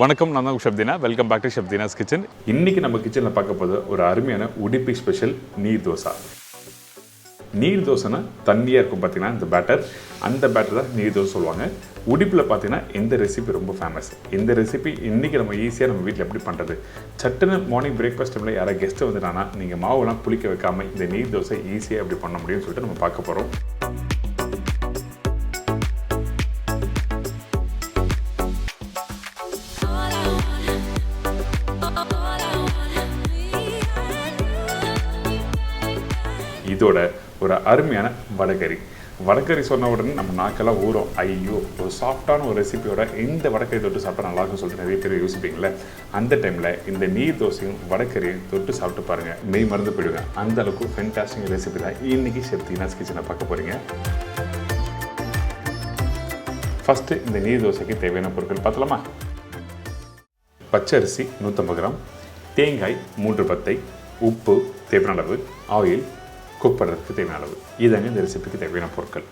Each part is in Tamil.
வணக்கம், நான் தான் chef Dheena. Welcome back to chef Dheena's kitchen. இன்றைக்கி நம்ம கிச்சனில் பார்க்க போது ஒரு அருமையான உடுப்பி ஸ்பெஷல் நீர் தோசை. நீர் தோசைனா தண்ணியாக இருக்கும் பார்த்தீங்கன்னா இந்த பேட்டர், அந்த பேட்டர் தான் நீர் தோசை சொல்லுவாங்க. உடுப்பில் பார்த்தீங்கன்னா இந்த ரெசிபி ரொம்ப ஃபேமஸ். இந்த ரெசிபி இன்றைக்கி நம்ம ஈஸியாக நம்ம வீட்டில் எப்படி பண்ணுறது, சட்டுன்னு மார்னிங் பிரேக்ஃபாஸ்ட் டைமில் யாராவது கெஸ்ட்டு வந்துட்டாங்கன்னா நீங்கள் மாவுலாம் புளிக்க வைக்காமல் இந்த நீர் தோசை ஈஸியாக எப்படி பண்ண முடியும்னு சொல்லிட்டு நம்ம பார்க்க போகிறோம். இதோட ஒரு அருமையான வடகறி சொன்ன உடனே நம்ம நாக்கெல்லாம் ஊறும். ஐயோ, ஒரு சாஃப்டான ஒரு ரெசிபியோட இந்த வடகறி தொட்டு சாப்பிட்டா நல்லாயிருக்கும் சொல்லிட்டு நிறைய பேர் யோசிப்பீங்களே. அந்த டைமில் இந்த நீர் தோசையும் வடகறியும் தொட்டு சாப்பிட்டு பாருங்கள், மெய் மறந்து போயிடுவேன். அந்த அளவுக்கு ஃபென்டாஸ்டிக் ரெசிபி தான் இன்றைக்கி ஷெஃப் தீனாஸ் கிச்சனை பார்க்க போகிறீங்க. ஃபஸ்ட்டு இந்த நீர் தோசைக்கு தேவையான பொருட்கள் பார்த்தலாமா? பச்சரிசி 150 கிராம், தேங்காய் 3 பத்தை, உப்பு தேவையான அளவு, ஆயில் குக் பண்ணுறதுக்கு தேவையான அளவு. இதாங்க இந்த ரெசிபிக்கு தேவையான பொருட்கள்.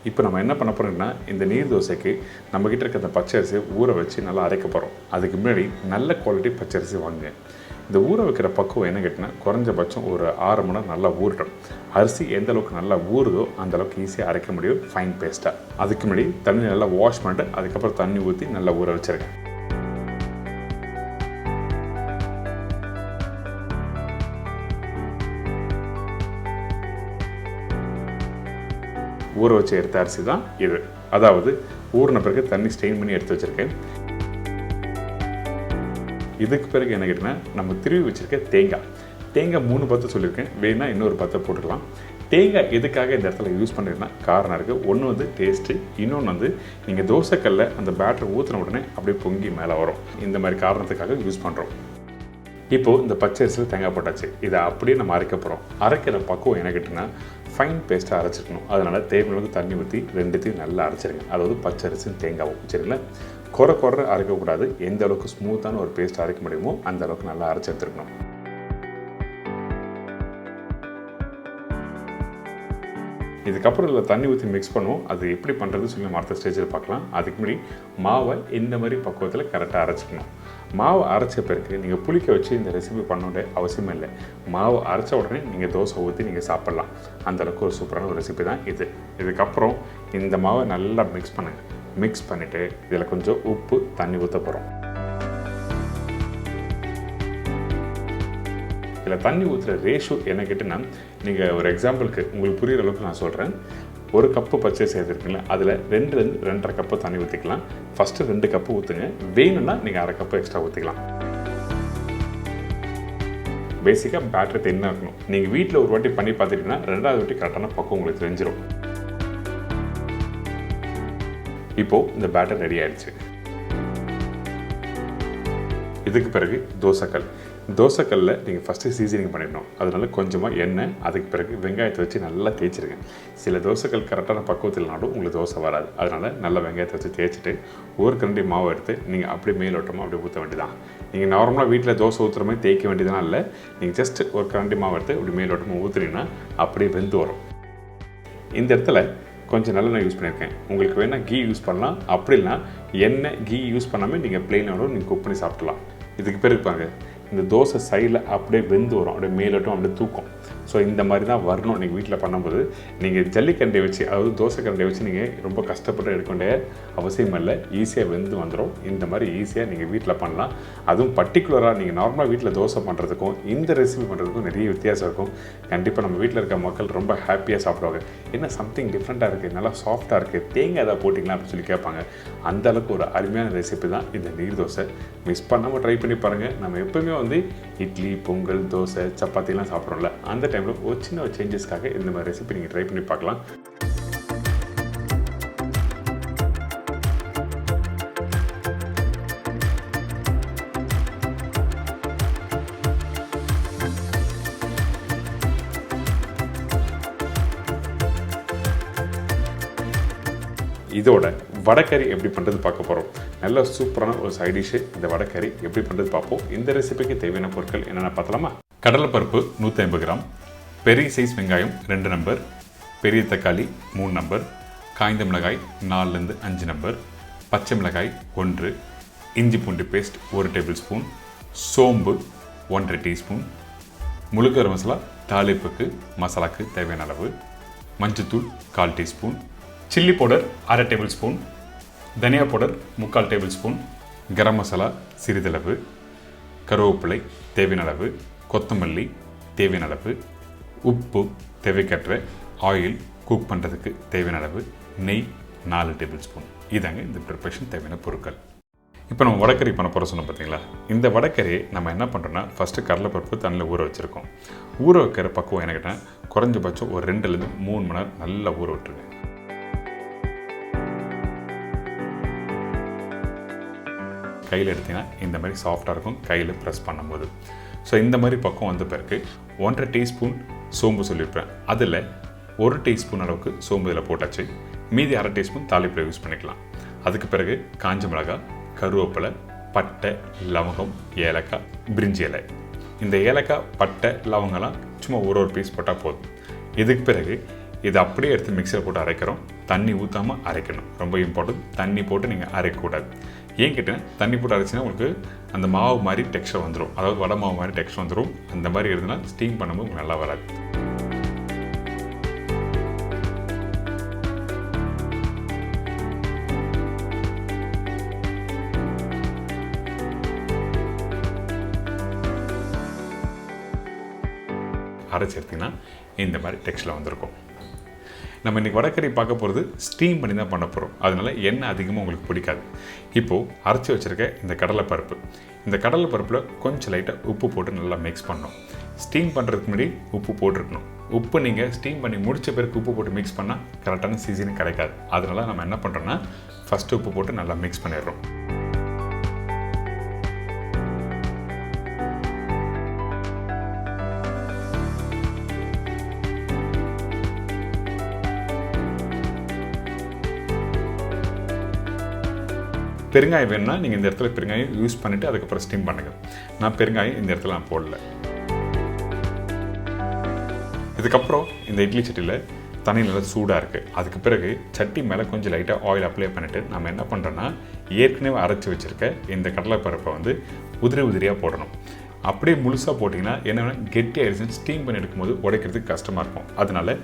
இப்போ நம்ம என்ன பண்ண போகிறோம்னா, இந்த நீர் தோசைக்கு நம்மக்கிட்ட இருக்க அந்த பச்சரிசியை ஊற வச்சு நல்லா அரைக்க போகிறோம். அதுக்கு முன்னாடி நல்ல குவாலிட்டி பச்சரிசி வாங்குங்க. இந்த ஊற வைக்கிற பக்குவம் என்ன கேட்டினா, குறைஞ்சபட்சம் ஒரு 6 மணி நேரம் நல்லா ஊறட்டும். அரிசி எந்த அளவுக்கு நல்லா ஊறுதோ அந்த அளவுக்கு ஈஸியாக அரைக்க முடியும் ஃபைன் பேஸ்ட்டாக. அதுக்கு முன்னாடி தண்ணி நல்லா வாஷ் பண்ணிட்டு அதுக்கப்புறம் தண்ணி ஊற்றி நல்லா ஊற வச்சுருங்க. ஊற வச்சு எடுத்த அரிசி தான் இது. அதாவது ஊறின பிறகு தண்ணி ஸ்ட்ரெயின் பண்ணி எடுத்து வச்சுருக்கேன். இதுக்கு பிறகு என்ன கேட்டிங்கன்னா, நம்ம திருவி வச்சுருக்க தேங்காய் 3 பத்து சொல்லியிருக்கேன். வேணா இன்னொரு 10 போட்டுக்கலாம். தேங்காய் எதுக்காக இந்த இடத்துல யூஸ் பண்ணுறதுன்னா காரணம் இருக்குது. ஒன்று வந்து டேஸ்ட்டு, இன்னொன்று வந்து நீங்கள் தோசைக்கல்ல அந்த பேட்டர் ஊற்றின உடனே அப்படியே பொங்கி மேலே வரும். இந்த மாதிரி காரணத்துக்காக யூஸ் பண்ணுறோம். இப்போது இந்த பச்சரிசியில் தேங்காய் போட்டாச்சு. இதை அப்படியே நம்ம அரைக்க போகிறோம். அரைக்கிற பக்குவம் என்ன கேட்டிங்கன்னா, ஃபைன் பேஸ்ட்டாக அரைச்சிக்கணும். அதனால் தேவையான தண்ணி ஊற்றி ரெண்டுத்தையும் நல்லா அரைச்சிருங்க. அதாவது பச்சரிசியும் தேங்காவும் சரிங்களா. குறை அரைக்கக்கூடாது. எந்த அளவுக்கு ஸ்மூத்தான ஒரு பேஸ்ட் அரைக்க முடியுமோ அந்த அளவுக்கு நல்லா அரைச்சி எடுத்துருக்கணும். இதுக்கப்புறம் இதில் தண்ணி ஊற்றி மிக்ஸ் பண்ணுவோம். அது எப்படி பண்ணுறதுன்னு சொல்லி அடுத்த ஸ்டேஜில் பார்க்கலாம். அதுக்கு முன்னாடி மாவை இந்த மாதிரி பக்குவத்தில் கரெக்டாக அரைச்சிக்கணும். மாவை அரைச்ச பிறகு நீங்கள் புளிக்க வச்சு இந்த ரெசிபி பண்ண அவசியமே இல்லை. மாவு அரைச்ச உடனே நீங்கள் தோசை ஊற்றி நீங்கள் சாப்பிட்லாம். அந்தளவுக்கு ஒரு சூப்பரான ஒரு ரெசிபி தான் இது. இதுக்கப்புறம் இந்த மாவை நல்லா மிக்ஸ் பண்ணுங்கள். மிக்ஸ் பண்ணிவிட்டு இதில் கொஞ்சம் உப்பு தண்ணி ஊற்ற போகிறோம். இதில் தண்ணி ஊற்றுற ரேஷியோ என்ன கேட்டிங்கன்னா, நீங்கள் ஒரு எக்ஸாம்பிளுக்கு உங்களுக்கு புரிகிற அளவுக்கு நான் சொல்கிறேன். 1 கப்பு பச்சரிசி சேர்த்துருக்கீங்களா, அதில் 2 2.5 கப்பு தண்ணி ஊற்றிக்கலாம். ஃபஸ்ட்டு 2 கப்பு ஊற்றுங்க. வேணும்னா நீங்கள் 1/2 கப்பு எக்ஸ்ட்ரா ஊற்றிக்கலாம். பேசிக்காக பேட்டர் என்ன இருக்கணும், நீங்கள் வீட்டில் ஒரு வாட்டி பண்ணி பார்த்துட்டிங்கன்னா 2வது வாட்டி கரெக்டான பக்கம் உங்களுக்கு தெரிஞ்சிடும். இப்போது இந்த பேட்டர் ரெடி ஆகிடுச்சு. இதுக்கு பிறகு தோசைக்கல்லில் நீங்கள் ஃபஸ்ட்டு சீசனிங் பண்ணிடணும். அதனால கொஞ்சமாக எண்ணெய், அதுக்கு பிறகு வெங்காயத்தை வச்சு நல்லா தேய்ச்சிருங்க. சில தோசைக்கல் கரெக்டான பக்குவத்தில்னாலும் உங்களுக்கு தோசை வராது. அதனால் நல்லா வெங்காயத்தை வச்சு தேய்ச்சிட்டு 1 கரண்டி மாவு எடுத்து நீங்கள் அப்படியே மேலோட்டமாக அப்படியே ஊற்ற வேண்டியதான். நீங்கள் நார்மலாக வீட்டில் தோசை ஊற்றுற மாதிரி தேய்க்க வேண்டியதுலாம் இல்லை. நீங்கள் ஜஸ்ட் 1 கரண்டி மாவு எடுத்து அப்படி மேலோட்டமாக ஊற்றுனீங்கன்னா அப்படியே வெந்து வரும். இந்த இடத்துல கொஞ்சம் நல்லெண்ணெய் யூஸ் பண்ணியிருக்கேன். உங்களுக்கு வேணால் கீ யூஸ் பண்ணலாம். அப்படி இல்லைனா எண்ணெய் கீ யூஸ் பண்ணாமல் நீங்கள் பிளெயினோட நீங்கள் குக் பண்ணி சாப்பிட்லாம். இதுக்கு பிறகு பாருங்க, இந்த தோசை சைடில் அப்படியே வெந்து வரும், அப்படியே மேலோட்டும் அப்படியே தூக்கும். ஸோ இந்த மாதிரி தான் வரணும். நீங்கள் வீட்டில் பண்ணும்போது நீங்கள் ஜல்லிக்கண்டை வச்சு, அதாவது தோசை கண்டை வச்சு நீங்கள் ரொம்ப கஷ்டப்பட்டு எடுக்க வேண்டிய அவசியம் இல்லை. ஈஸியாக வெந்து வந்துடும். இந்த மாதிரி ஈஸியாக நீங்கள் வீட்டில் பண்ணலாம். அதுவும் பர்டிகுலராக நீங்கள் நார்மலாக வீட்டில் தோசை பண்ணுறதுக்கும் இந்த ரெசிபி பண்ணுறதுக்கும் நிறைய வித்தியாசம் இருக்கும். கண்டிப்பாக நம்ம வீட்டில் இருக்க மக்கள் ரொம்ப ஹாப்பியாக சாப்பிடுவாங்க. என்ன சம்திங் டிஃப்ரெண்ட்டாக இருக்குது, நல்லா சாஃப்டாக இருக்குது, தேங்காய் எதாவது போட்டிங்களா அப்படின்னு சொல்லி கேட்பாங்க. அந்தளவுக்கு ஒரு அருமையான ரெசிபி தான் இந்த நீர் தோசை. மிஸ் பண்ணாமல் ட்ரை பண்ணி பாருங்கள். நம்ம எப்போவுமே வந்து இட்லி, பொங்கல், தோசை, சப்பாத்திலாம் சாப்பிட்றோம்ல, அந்த டைமில் ஒரு சின்ன சேஞ்சஸ்க்காக இந்த மாதிரி ரெசிபி நீங்கள் ட்ரை பண்ணி பார்க்கலாம். இதோட வடகறி எப்படி பண்ணுறது பார்க்க போகிறோம். நல்ல சூப்பரான ஒரு சைட் டிஷ்ஷு இந்த வடகறி எப்படி பண்ணுறது பார்ப்போம். இந்த ரெசிபிக்கு தேவையான பொருட்கள் என்னென்ன பார்த்தலாமா? கடலைப்பருப்பு 150 கிராம், பெரிய சைஸ் வெங்காயம் 2 நம்பர், பெரிய தக்காளி 3 நம்பர், காய்ந்த மிளகாய் 4 to 5 நம்பர், பச்சை மிளகாய் 1, இஞ்சி பூண்டு பேஸ்ட் 1 டேபிள் ஸ்பூன், சோம்பு 1.5 டீஸ்பூன், முழு கரம் மசாலா தாளிப்புக்கு மசாலாக்கு தேவையான அளவு, மஞ்சத்தூள் 1/4 teaspoon, chilli powder 1/2 table spoon, தனியா powder 3/4 table spoon, garam masala சிறிதளவு, கருவேப்பிலை தேவையான அளவு, கொத்தமல்லி தேவையான அளவு, உப்பு தேவைக்கற்ற, ஆயில் குக் பண்ணுறதுக்கு தேவையான அளவு, நெய் 4 டேபிள் ஸ்பூன். இதாங்க இந்த ப்ரிப்பரேஷன் தேவையான பொருட்கள். இப்போ நம்ம வடகறி பண்ண போகிற சொன்னோம் பார்த்தீங்களா, இந்த வடகறியை நம்ம என்ன பண்ணுறோன்னா ஃபஸ்ட்டு கடலைப்பருப்பு தண்ணியில் ஊற வச்சுருக்கோம். ஊற வைக்கிற பக்குவம் என்ன கேட்டால் குறைஞ்சபட்சம் ஒரு 2லேருந்து 3 மணி நேரம் நல்லா ஊற விட்டுருங்க. கையில் எடுத்திங்கன்னா இந்த மாதிரி சாஃப்டாக இருக்கும் கையில் ப்ரெஸ் பண்ணும்போது. ஸோ இந்த மாதிரி பக்கம் வந்த பிறகு 1.5 டீஸ்பூன் சோம்பு சொல்லியிருப்பேன். அதில் 1 டீஸ்பூன் அளவுக்கு சோம்பு இதில் போட்டாச்சு. மீதி 1/2 டீஸ்பூன் தாளிப்பில் யூஸ் பண்ணிக்கலாம். அதுக்கு பிறகு காஞ்ச மிளகாய், கருவேப்பிலை, பட்டை, லவங்கம், ஏலக்காய், பிரிஞ்சி இலை. இந்த ஏலக்காய், பட்டை, லவங்கம்லாம் சும்மா ஒரு பீஸ் போட்டால் போதும். இதுக்கு பிறகு இதை அப்படியே எடுத்து மிக்சியில் போட்டு அரைக்கிறோம். தண்ணி ஊற்றாமல் அரைக்கணும், ரொம்ப இம்பார்ட்டன்ட். தண்ணி போட்டு நீங்கள் அரைக்கக்கூடாது. ஏன் கேட்டேன், தண்ணி போட்டு அரைச்சின்னா உங்களுக்கு அந்த மாவு மாதிரி டெக்ஸ்சர் வந்துடும், அதாவது வடை மாவு மாதிரி டெக்ஸ்சர் வந்துடும். அந்த மாதிரி இருந்ததுன்னா ஸ்டீம் பண்ணும்போது உங்களுக்கு நல்லா வராது. அரைச்சி எடுத்திங்கன்னா இந்த மாதிரி டெக்ஸ்டில் வந்திருக்கும். நம்ம இன்றைக்கி வடகறி பார்க்க போகிறது ஸ்டீம் பண்ணி தான் பண்ண போகிறோம். அதனால் எண்ணெய் அதிகமாக உங்களுக்கு பிடிக்காது. இப்போது அரைச்சி வச்சுருக்க இந்த கடலைப்பருப்பு, இந்த கடலைப்பருப்பில் கொஞ்சம் லைட்டாக உப்பு போட்டு நல்லா மிக்ஸ் பண்ணணும். ஸ்டீம் பண்ணுறதுக்கு முன்னாடி உப்பு போட்டிருக்கணும். உப்பு நீங்கள் ஸ்டீம் பண்ணி முடித்த பிறகு உப்பு போட்டு மிக்ஸ் பண்ணால் கரெக்டான சீசனும் கிடைக்காது. அதனால் நம்ம என்ன பண்ணுறோன்னா ஃபஸ்ட்டு உப்பு போட்டு நல்லா மிக்ஸ் பண்ணிடுறோம். பெருங்காயம் வேணும்னா நீங்கள் இந்த இடத்துல பெருங்காயம் யூஸ் பண்ணிவிட்டு அதுக்கப்புறம் ஸ்டீம் பண்ணுங்கள். நான் பெருங்காயம் இந்த இடத்துல நான் போடல. இதுக்கப்புறம் இந்த இட்லி சட்டியில் தண்ணி நல்லா சூடாக இருக்குது. அதுக்கு பிறகு சட்டி மேலே கொஞ்சம் லைட்டாக ஆயில் அப்ளை பண்ணிவிட்டு நம்ம என்ன பண்ணுறோன்னா ஏற்கனவே அரைச்சி வச்சுருக்க இந்த கடலைப்பருப்பை வந்து உதிரி உதிரியாக போடணும். அப்படியே முழுசாக போட்டிங்கன்னா என்னென்னா கெட்டி ஆயிடுச்சுன்னு ஸ்டீம் பண்ணி எடுக்கும்போது உடைக்கிறதுக்கு கஷ்டமாக இருக்கும். அதனால்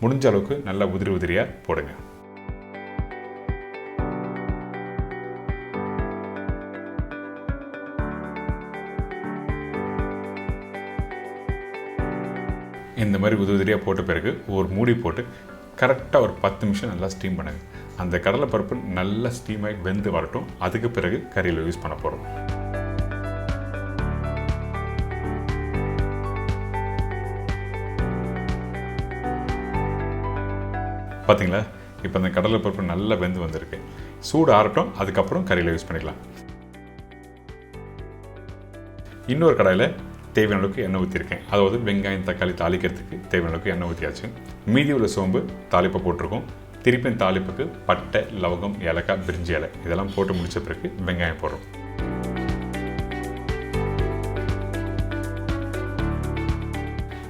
முடிஞ்ச அளவுக்கு நல்லா உதிரி உதிரியாக போடுங்க. இந்த மாதிரி உதிரியாக போட்ட பிறகு ஒரு மூடி போட்டு கரெக்டாக ஒரு 10 நிமிஷம் நல்லா ஸ்டீம் பண்ணுங்க. அந்த கடலைப்பருப்பு நல்லா ஸ்டீமாகி வெந்து வரட்டும். அதுக்கு பிறகு கறியில் யூஸ் பண்ண போகிறோம். பார்த்தீங்களா, இப்போ அந்த கடலைப்பருப்பு நல்லா வெந்து வந்திருக்கு. சூடு ஆறட்டும், அதுக்கப்புறம் கறியில் யூஸ் பண்ணிக்கலாம். இன்னொரு கடாயில் தேவையான அளவுக்கு எண்ணெய் ஊற்றிருக்கேன். அதாவது வெங்காயம், தக்காளி தாளிக்கிறதுக்கு தேவையான அளவுக்கு எண்ணெய் ஊற்றியாச்சு. மீதி உள்ள சோம்பு தாளிப்பை போட்டிருக்கோம். திருப்பி தாளிப்புக்கு பட்டை, லவங்கம், ஏலக்காய், பிரிஞ்சி இலை இதெல்லாம் போட்டு முடித்த பிறகு வெங்காயம் போடுறோம்.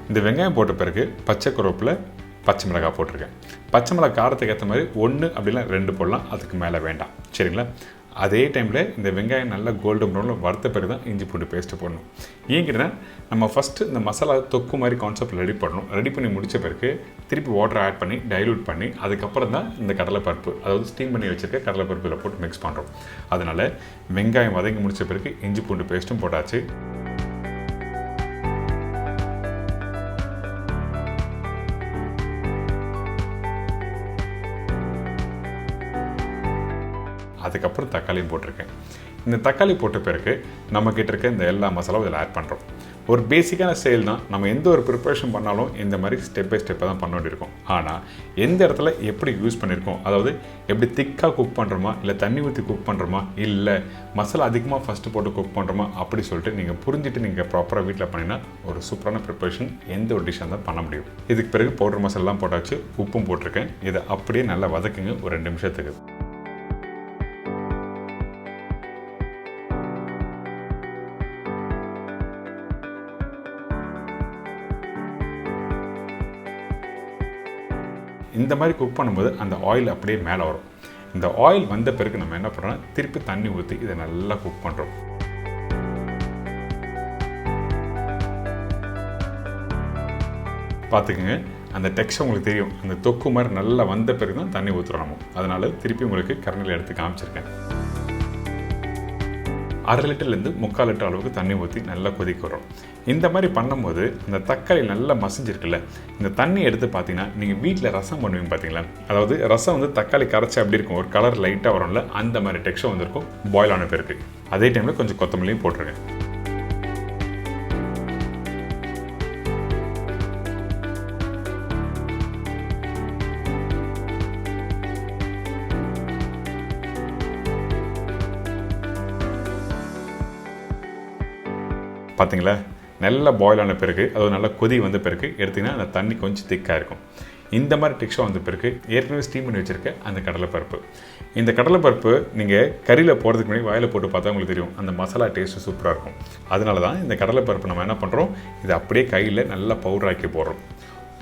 இந்த வெங்காயம் போட்ட பிறகு பச்சை கருவேப்பிலை, பச்சை மிளகாய் போட்டிருக்கேன். பச்சை மிளகாய் காரத்துக்கு ஏற்ற மாதிரி 1 அப்படின்னா 2 போடலாம், அதுக்கு மேலே வேண்டாம். சரிங்களா? அதே டைமில் இந்த வெங்காயம் நல்லா கோல்டன் ப்ரௌனில் வறுத்த பிறகு தான் இஞ்சி பூண்டு பேஸ்ட்டு போடணும். ஏன் கேட்டால் நம்ம ஃபஸ்ட்டு இந்த மசாலா தொக்கு மாதிரி கான்செப்ட் ரெடி பண்ணணும். ரெடி பண்ணி முடித்த பிறகு திருப்பி வாட்டர் ஆட் பண்ணி டைலூட் பண்ணி அதுக்கப்புறம் தான் இந்த கடலைப்பருப்பு, அதாவது ஸ்டீம் பண்ணி வச்சுருக்க கடலைப்பருப்பில் போட்டு மிக்ஸ் பண்ணுறோம். அதனால் வெங்காயம் வதங்கி முடித்த பிறகு இஞ்சி பூண்டு பேஸ்ட்டும் போட்டாச்சு. அதுக்கப்புறம் தக்காளியும் போட்டிருக்கேன். இந்த தக்காளி போட்ட பிறகு நம்மக்கிட்ட இருக்க இந்த எல்லா மசாலாவும் இதில் ஆட் பண்ணுறோம். ஒரு பேசிக்கான ஸ்டைல் தான். நம்ம எந்த ஒரு ப்ரிப்பரேஷன் பண்ணாலும் இந்த மாதிரி ஸ்டெப் பை ஸ்டெப்பாக தான் பண்ண வேண்டியிருக்கும். ஆனால் எந்த இடத்துல எப்படி யூஸ் பண்ணியிருக்கோம், அதாவது எப்படி திக்காக குக் பண்ணுறோமா, இல்லை தண்ணி ஊற்றி குக் பண்ணுறோமா, இல்லை மசாலா அதிகமாக ஃபஸ்ட்டு போட்டு குக் பண்ணுறோமா, அப்படி சொல்லிட்டு நீங்கள் புரிஞ்சுட்டு நீங்கள் ப்ராப்பராக வீட்டில் பண்ணினா ஒரு சூப்பரான ப்ரிப்பரேஷன் எந்த ஒரு டிஷ்ஷாக தான் பண்ண முடியும். இதுக்கு பிறகு பவுடர் மசாலாலாம் போட்டாச்சு, உப்பும் போட்டிருக்கேன். இதை அப்படியே நல்லா வதக்குங்க ஒரு 2 நிமிஷத்துக்கு. இந்த மாதிரி குக் பண்ணும்போது அந்த ஆயில் அப்படியே மேலே வரும். இந்த ஆயில் வந்த பிறகு நம்ம என்ன பண்ணுறோம், திருப்பி தண்ணி ஊற்றி இதை நல்லா குக் பண்ணுறோம். பார்த்துக்குங்க, அந்த டெக்ஸ்டர் உங்களுக்கு தெரியும். அந்த தொக்கு மாதிரி நல்லா வந்த பிறகு தான் தண்ணி ஊற்றுறோம் நம்ம. அதனால் திருப்பி உங்களுக்கு கரண்டில் எடுத்து காமிச்சிருக்கேன். 1/2 லிட்டர்லேருந்து 3/4 லிட்டர் அளவுக்கு தண்ணி ஊற்றி நல்லா கொதிக்க வரும். இந்த மாதிரி பண்ணும்போது அந்த தக்காளி நல்லா மசிஞ்சிருக்குல்ல, இந்த தண்ணி எடுத்து பார்த்தீங்கன்னா நீங்கள் வீட்டில் ரசம் பண்ணுவீங்க பார்த்தீங்களா, அதாவது ரசம் வந்து தக்காளி கரைச்சி அப்படி இருக்கும், ஒரு கலர் லைட்டாக வரும்ல, அந்த மாதிரி டெக்ஸ்டர் வந்துருக்கும் பாயில் ஆன பிறகு. அதே டைமில் கொஞ்சம் கொத்தமல்லியும் போட்டுருங்க. பார்த்தீங்களா, நல்லா பாயில் ஆன பிறகு, அதாவது நல்லா கொதி வந்த பிறகு எடுத்திங்கன்னா அந்த தண்ணி கொஞ்சம் திக்காக இருக்கும். இந்த மாதிரி டெக்ஸ்டர் வந்த பிறகு ஏற்கனவே ஸ்டீம் பண்ணி வச்சுருக்க அந்த கடலைப்பருப்பு. இந்த கடலைப்பருப்பு நீங்கள் கறியில் போகிறதுக்கு முன்னாடி வாயில் போட்டு பார்த்தா உங்களுக்கு தெரியும், அந்த மசாலா டேஸ்ட்டு சூப்பராக இருக்கும். அதனால தான் இந்த கடலைப்பருப்பு நம்ம என்ன பண்ணுறோம், இதை அப்படியே கையில் நல்லா பவுடராக்கி போடுறோம்.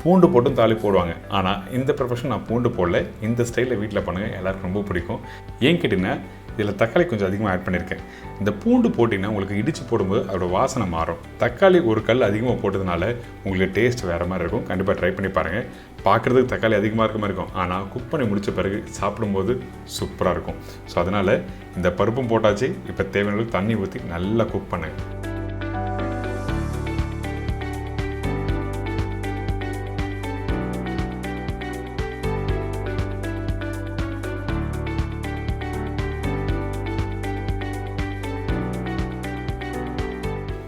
பூண்டு போட்டும் தாளி போடுவாங்க, ஆனால் இந்த ப்ரொஃபஷன் நான் பூண்டு போடல. இந்த ஸ்டைலில் வீட்டில் பண்ணுங்கள், எல்லாருக்கும் ரொம்ப பிடிக்கும். ஏன் கேட்டிங்கன்னா இதில் தக்காளி கொஞ்சம் அதிகமாக ஆட் பண்ணியிருக்கேன். இந்த பூண்டு போட்டிங்கன்னா உங்களுக்கு இடித்து போடும்போது அதோட வாசனை மாறும். தக்காளி ஒரு கல் அதிகமாக போட்டதுனால உங்களுக்கு டேஸ்ட் வேறு மாதிரி இருக்கும். கண்டிப்பாக ட்ரை பண்ணி பாருங்கள். பார்க்குறதுக்கு தக்காளி அதிகமாக இருக்க மாதிரி இருக்கும், ஆனால் குக் பண்ணி முடித்த பிறகு சாப்பிடும்போது சூப்பராக இருக்கும். ஸோ அதனால் இந்த பருப்பும் போட்டாச்சு. இப்போ தேவையான அளவுக்கு தண்ணி ஊற்றி நல்லா குக் பண்ணுங்கள்.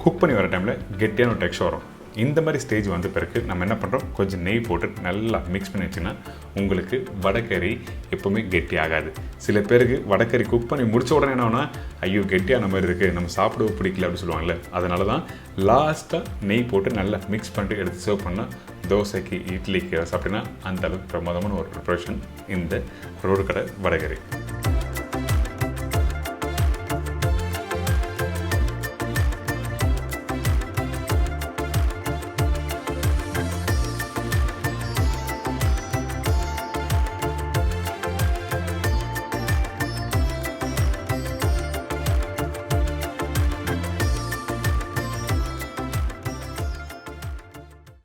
குக் பண்ணி வர டைமில் கெட்டியான ஒரு டெக்ஸ்டர் வரும். இந்த மாதிரி ஸ்டேஜ் வந்த பிறகு நம்ம என்ன பண்ணுறோம், கொஞ்சம் நெய் போட்டு நல்லா மிக்ஸ் பண்ணி வச்சுன்னா உங்களுக்கு வடகறி எப்போவுமே கெட்டி ஆகாது. சில பேருக்கு வடகறி குக் பண்ணி முடிச்ச உடனே என்னன்னா, ஐயோ கெட்டியான மாதிரி இருக்குது, நம்ம சாப்பிட பிடிக்கல அப்படின்னு சொல்லுவாங்கள்ல. அதனால தான் லாஸ்ட்டாக நெய் போட்டு நல்லா மிக்ஸ் பண்ணிட்டு எடுத்து சர்வ் பண்ணால் தோசைக்கு, இட்லிக்கு சாப்பிட்டீங்கன்னா அந்த அளவுக்கு பிரமாதமான ஒரு ப்ரிப்பரேஷன் இந்த ரோடு கடை வடகறி.